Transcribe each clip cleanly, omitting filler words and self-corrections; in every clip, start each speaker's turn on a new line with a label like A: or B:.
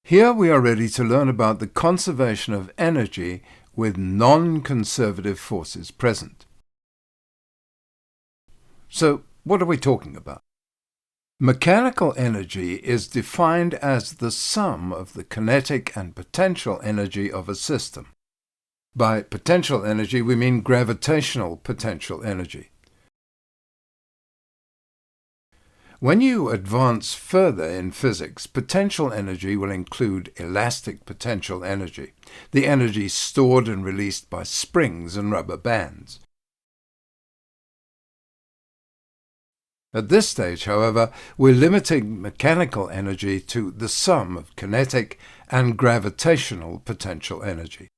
A: Here we are ready to learn about the conservation of energy with non-conservative forces present. So, what are we talking about? Mechanical energy is defined as the sum of the kinetic and potential energy of a system. By potential energy, we mean gravitational potential energy. When you advance further in physics, potential energy will include elastic potential energy, the energy stored and released by springs and rubber bands. At this stage, however, we're limiting mechanical energy to the sum of kinetic and gravitational potential energy.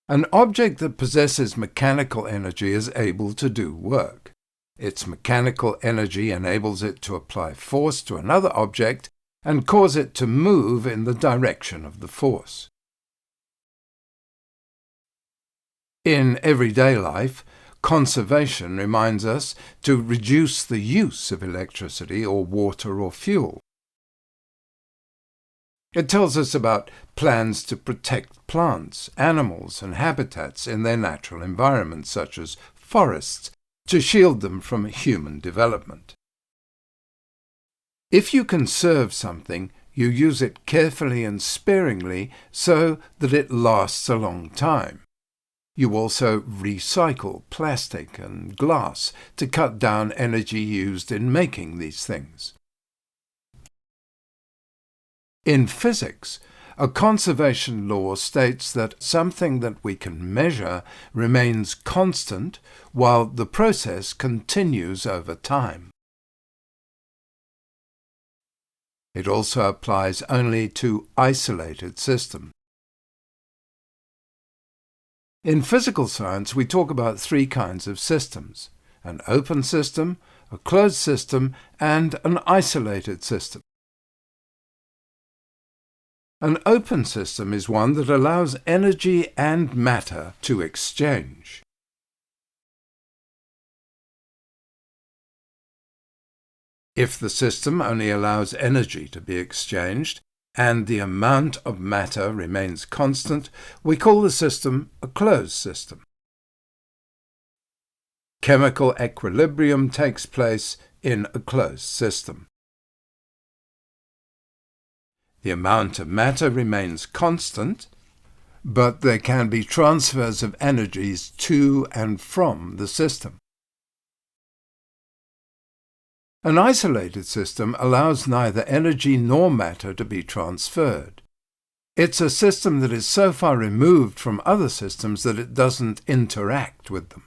A: An object that possesses mechanical energy is able to do work. Its mechanical energy enables it to apply force to another object and cause it to move in the direction of the force. In everyday life, conservation reminds us to reduce the use of electricity or water or fuel. It tells us about plans to protect plants, animals, and habitats in their natural environments, such as forests, to shield them from human development. If you conserve something, you use it carefully and sparingly so that it lasts a long time. You also recycle plastic and glass to cut down energy used in making these things. In physics, a conservation law states that something that we can measure remains constant while the process continues over time. It also applies only to isolated systems. In physical science, we talk about three kinds of systems: an open system, a closed system, and an isolated system. An open system is one that allows energy and matter to exchange. If the system only allows energy to be exchanged and the amount of matter remains constant, we call the system a closed system. Chemical equilibrium takes place in a closed system. The amount of matter remains constant, but there can be transfers of energies to and from the system. An isolated system allows neither energy nor matter to be transferred. It's a system that is so far removed from other systems that it doesn't interact with them.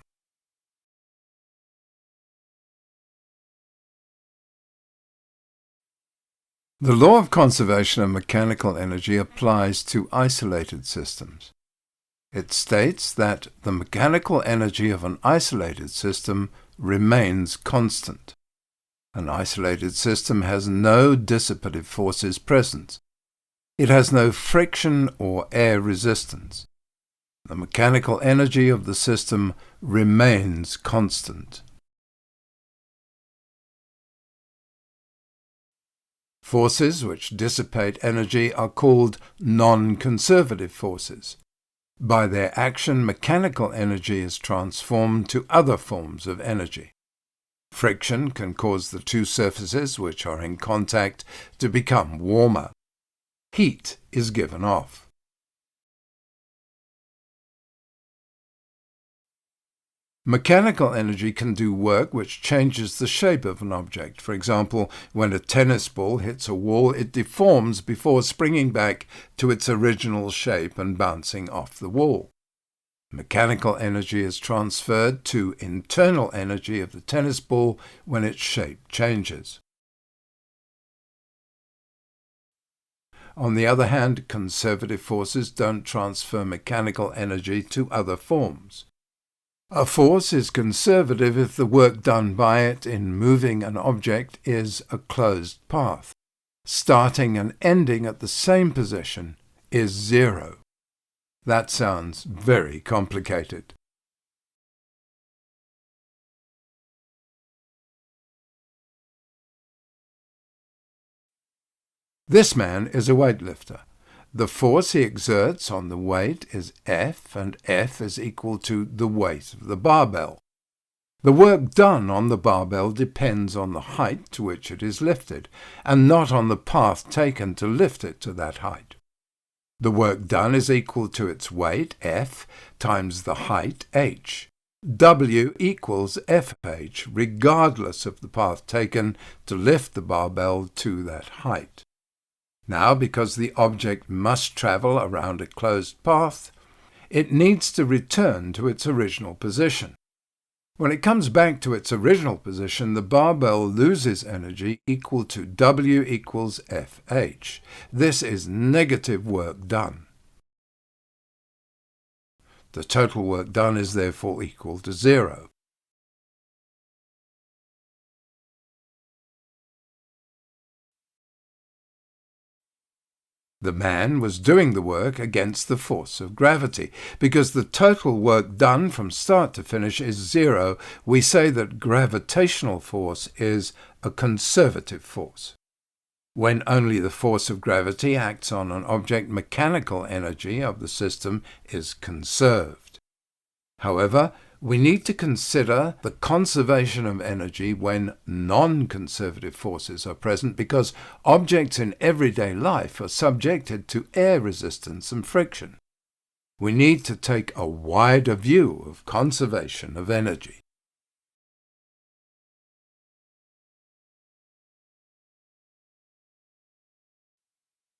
A: The law of conservation of mechanical energy applies to isolated systems. It states that the mechanical energy of an isolated system remains constant. An isolated system has no dissipative forces present. It has no friction or air resistance. The mechanical energy of the system remains constant. Forces which dissipate energy are called non-conservative forces. By their action, mechanical energy is transformed to other forms of energy. Friction can cause the two surfaces which are in contact to become warmer. Heat is given off. Mechanical energy can do work which changes the shape of an object. For example, when a tennis ball hits a wall, it deforms before springing back to its original shape and bouncing off the wall. Mechanical energy is transferred to internal energy of the tennis ball when its shape changes. On the other hand, conservative forces don't transfer mechanical energy to other forms. A force is conservative if the work done by it in moving an object is a closed path. Starting and ending at the same position is zero. That sounds very complicated. This man is a weightlifter. The force he exerts on the weight is F, and F is equal to the weight of the barbell. The work done on the barbell depends on the height to which it is lifted, and not on the path taken to lift it to that height. The work done is equal to its weight, F, times the height, h. W equals FH, regardless of the path taken to lift the barbell to that height. Now, because the object must travel around a closed path, it needs to return to its original position. When it comes back to its original position, the barbell loses energy equal to W equals FH. This is negative work done. The total work done is therefore equal to 0. The man was doing the work against the force of gravity. Because the total work done from start to finish is 0, we say that gravitational force is a conservative force. When only the force of gravity acts on an object, mechanical energy of the system is conserved. However, we need to consider the conservation of energy when non-conservative forces are present, because objects in everyday life are subjected to air resistance and friction. We need to take a wider view of conservation of energy.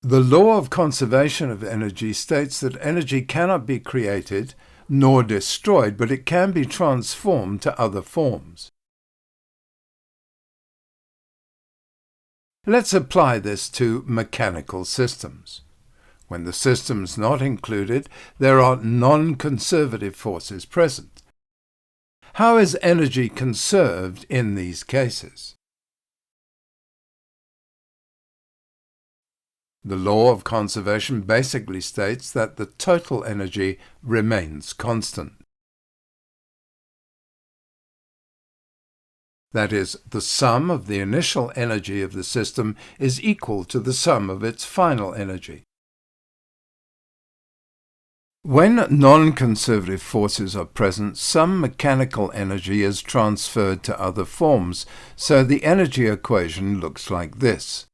A: The law of conservation of energy states that energy cannot be created nor destroyed, but it can be transformed to other forms. Let's apply this to mechanical systems. When the system is not included, there are non-conservative forces present. How is energy conserved in these cases? The law of conservation basically states that the total energy remains constant. That is, the sum of the initial energy of the system is equal to the sum of its final energy. When non-conservative forces are present, some mechanical energy is transferred to other forms, so the energy equation looks like this.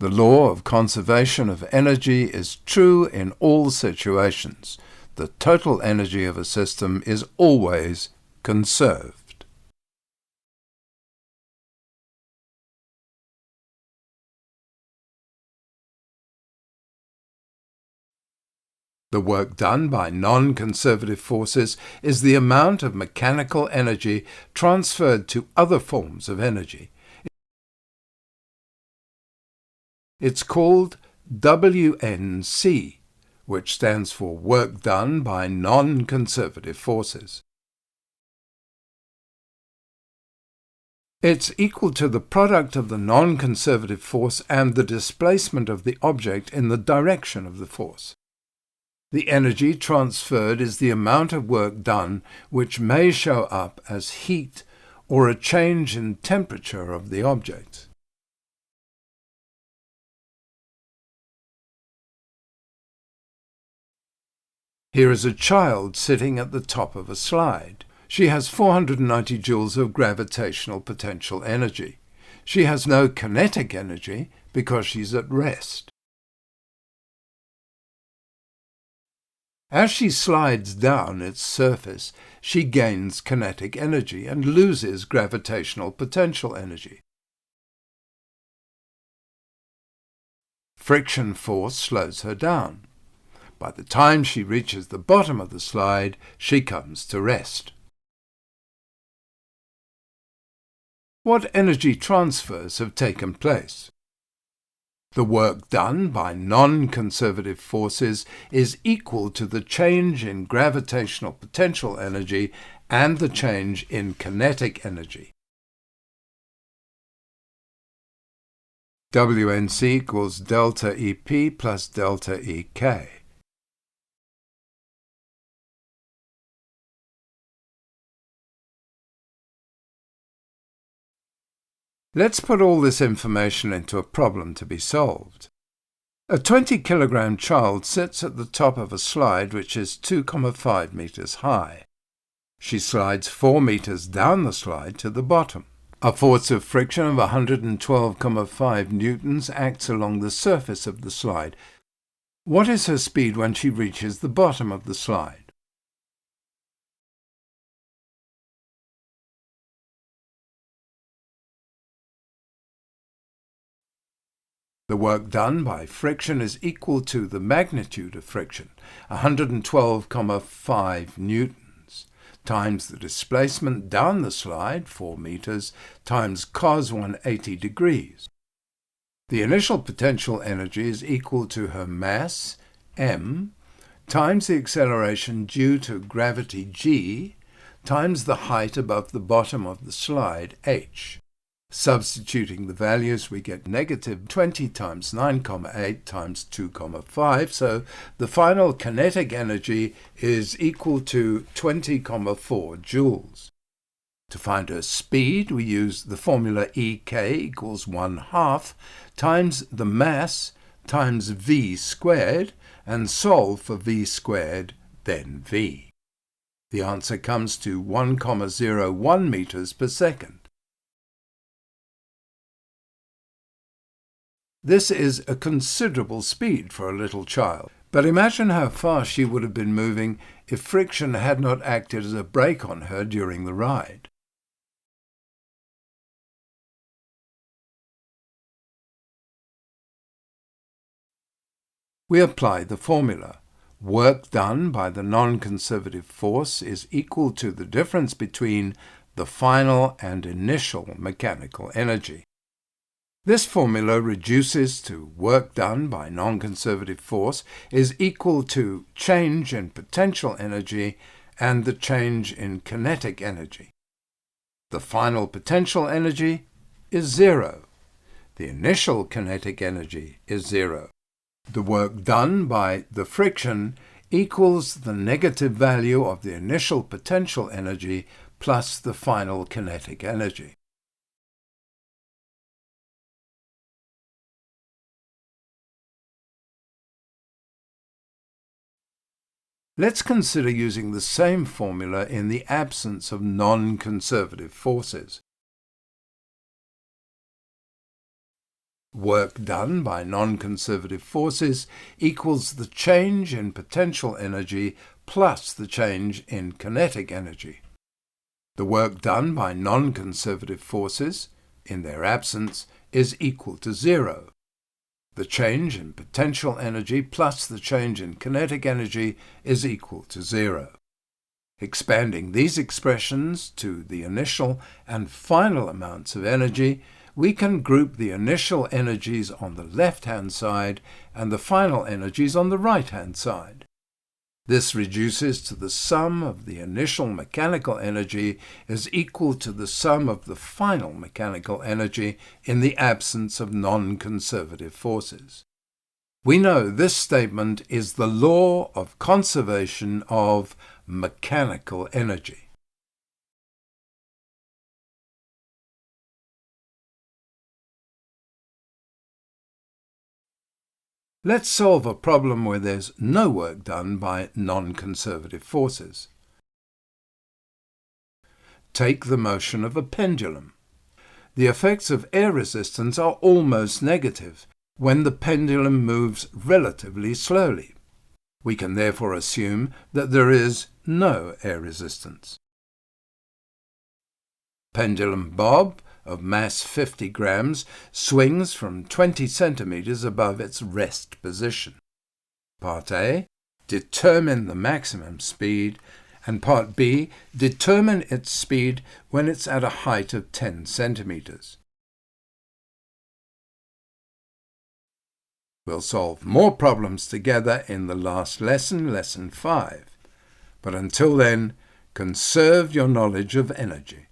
A: The law of conservation of energy is true in all situations. The total energy of a system is always conserved. The work done by non-conservative forces is the amount of mechanical energy transferred to other forms of energy. It's called WNC, which stands for work done by non-conservative forces. It's equal to the product of the non-conservative force and the displacement of the object in the direction of the force. The energy transferred is the amount of work done, which may show up as heat or a change in temperature of the object. Here is a child sitting at the top of a slide. She has 490 joules of gravitational potential energy. She has no kinetic energy because she's at rest. As she slides down its surface, she gains kinetic energy and loses gravitational potential energy. Friction force slows her down. By the time she reaches the bottom of the slide, she comes to rest. What energy transfers have taken place? The work done by non-conservative forces is equal to the change in gravitational potential energy and the change in kinetic energy. WNC equals delta EP plus delta EK. Let's put all this information into a problem to be solved. A 20-kilogram child sits at the top of a slide which is 2,5 meters high. She slides 4 meters down the slide to the bottom. A force of friction of 112,5 newtons acts along the surface of the slide. What is her speed when she reaches the bottom of the slide? The work done by friction is equal to the magnitude of friction, 112,5 newtons, times the displacement down the slide, 4 meters, times cos 180 degrees. The initial potential energy is equal to her mass, m, times the acceleration due to gravity, g, times the height above the bottom of the slide, h. Substituting the values, we get negative 20 times 9,8 times 2,5, so the final kinetic energy is equal to 20,4 joules. To find her speed, we use the formula Ek equals 1/2 times the mass times v squared, and solve for v squared, then v. The answer comes to 1,01 meters per second. This is a considerable speed for a little child, but imagine how fast she would have been moving if friction had not acted as a brake on her during the ride. We apply the formula. Work done by the non-conservative force is equal to the difference between the final and initial mechanical energy. This formula reduces to work done by non-conservative force is equal to change in potential energy and the change in kinetic energy. The final potential energy is 0. The initial kinetic energy is 0. The work done by the friction equals the negative value of the initial potential energy plus the final kinetic energy. Let's consider using the same formula in the absence of non-conservative forces. Work done by non-conservative forces equals the change in potential energy plus the change in kinetic energy. The work done by non-conservative forces, in their absence, is equal to 0. The change in potential energy plus the change in kinetic energy is equal to 0. Expanding these expressions to the initial and final amounts of energy, we can group the initial energies on the left-hand side and the final energies on the right-hand side. This reduces to the sum of the initial mechanical energy is equal to the sum of the final mechanical energy in the absence of non-conservative forces. We know this statement is the law of conservation of mechanical energy. Let's solve a problem where there's no work done by non-conservative forces. Take the motion of a pendulum. The effects of air resistance are almost negative when the pendulum moves relatively slowly. We can therefore assume that there is no air resistance. Pendulum bob of mass 50 grams swings from 20 centimeters above its rest position. Part A, determine the maximum speed, and Part B, determine its speed when it's at a height of 10 centimeters. We'll solve more problems together in the last lesson, Lesson 5. But until then, conserve your knowledge of energy.